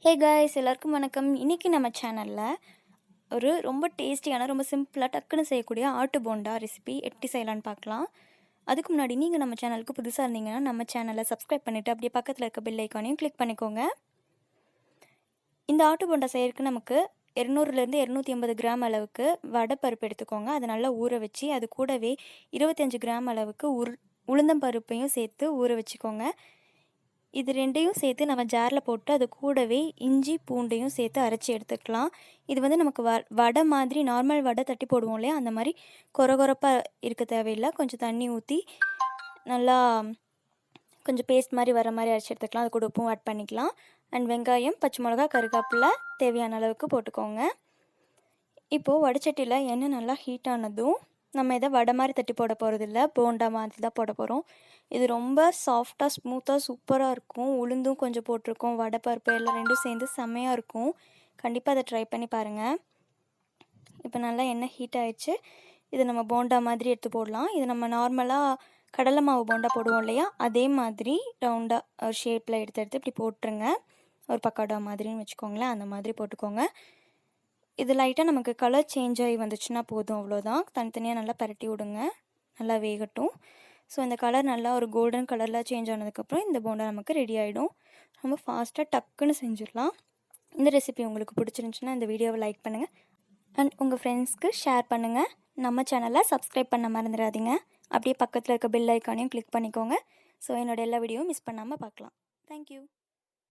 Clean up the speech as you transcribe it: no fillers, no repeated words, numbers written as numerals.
Hey guys, எல்லாருக்கும் வணக்கம். இன்றைக்கி நம்ம சேனலில் ஒரு ரொம்ப டேஸ்டியான, ரொம்ப சிம்பிளாக டக்குன்னு செய்யக்கூடிய ஆட்டு போண்டா ரெசிபி எப்படி செய்யலான்னு பார்க்கலாம். அதுக்கு முன்னாடி நீங்கள் நம்ம சேனலுக்கு புதுசாக இருந்தீங்கன்னா நம்ம சேனலை சப்ஸ்கிரைப் பண்ணிவிட்டு அப்படியே பக்கத்தில் இருக்க பெல் ஐக்கானையும் கிளிக் பண்ணிக்கோங்க. இந்த ஆட்டு போண்டா செய்யறதுக்கு நமக்கு 200லேருந்து 250 கிராம் அளவுக்கு வடை பருப்பு எடுத்துக்கோங்க. அதை நல்லா ஊற வச்சு அது கூடவே 25 கிராம் அளவுக்கு உளுந்தம் பருப்பையும் சேர்த்து ஊற வச்சுக்கோங்க. இது ரெண்டையும் சேர்த்து நம்ம ஜாரில் போட்டு அது கூடவே இஞ்சி பூண்டையும் சேர்த்து அரைச்சி எடுத்துக்கலாம். இது வந்து நமக்கு வடை மாதிரி நார்மல் வடை தட்டி போடுவோம் இல்லையா, அந்த மாதிரி கொரகொரப்பாக இருக்க தேவையில்லை. கொஞ்சம் தண்ணி ஊற்றி நல்லா கொஞ்சம் பேஸ்ட் மாதிரி வர மாதிரி அரைச்சி எடுத்துக்கலாம். அது கூட உப்பும் ஆட் பண்ணிக்கலாம். அண்ட் வெங்காயம், பச்சை மிளகா, கருவேப்பிலை தேவையான அளவுக்கு போட்டுக்கோங்க. இப்போது வடைச்சட்டியில் எண்ணெய் நல்லா ஹீட் ஆனதும் நம்ம இதை வடை மாதிரி தட்டி போட போகிறதில்ல, போண்டா மாதிரி தான் போட போகிறோம். இது ரொம்ப சாஃப்டாக ஸ்மூத்தாக சூப்பராக இருக்கும். உளுந்தும் கொஞ்சம் போட்டிருக்கோம், வடை பருப்பு எல்லாம் ரெண்டும் சேர்ந்து செம்மையாக இருக்கும். கண்டிப்பாக அதை ட்ரை பண்ணி பாருங்கள். இப்போ நல்லா எண்ணெய் ஹீட் ஆகிடுச்சு. இதை நம்ம போண்டா மாதிரி எடுத்து போடலாம். இது நம்ம நார்மலாக கடலை மாவு போண்டா போடுவோம் இல்லையா, அதே மாதிரி ரவுண்டாக ஒரு ஷேப்பில் எடுத்து இப்படி போட்டுருங்க. ஒரு பக்கோடா மாதிரின்னு வச்சுக்கோங்களேன், அந்த மாதிரி போட்டுக்கோங்க. இது லைட்டாக நமக்கு கலர் சேஞ்ச் ஆகி வந்துச்சுன்னா போதும், அவ்வளோதான். தனித்தனியாக நல்லா பரட்டி விடுங்க, நல்லா வேகட்டும். ஸோ இந்த கலர் நல்லா ஒரு கோல்டன் கலரில் சேஞ்ச் ஆனதுக்கப்புறம் இந்த போண்டா நமக்கு ரெடி ஆகிடும். ரொம்ப ஃபாஸ்ட்டாக டக்குன்னு செஞ்சிடலாம். இந்த ரெசிபி உங்களுக்கு பிடிச்சிருந்துச்சுன்னா இந்த வீடியோவை லைக் பண்ணுங்கள் அண்ட் உங்கள் ஃப்ரெண்ட்ஸ்க்கு ஷேர் பண்ணுங்கள். நம்ம சேனலை சப்ஸ்கிரைப் பண்ண மறந்துடாதீங்க. அப்படியே பக்கத்தில் இருக்க பெல் ஐக்கானையும் கிளிக் பண்ணிக்கோங்க. ஸோ என்னோடய எல்லா வீடியோவும் மிஸ் பண்ணாமல் பார்க்கலாம். தேங்க்யூ.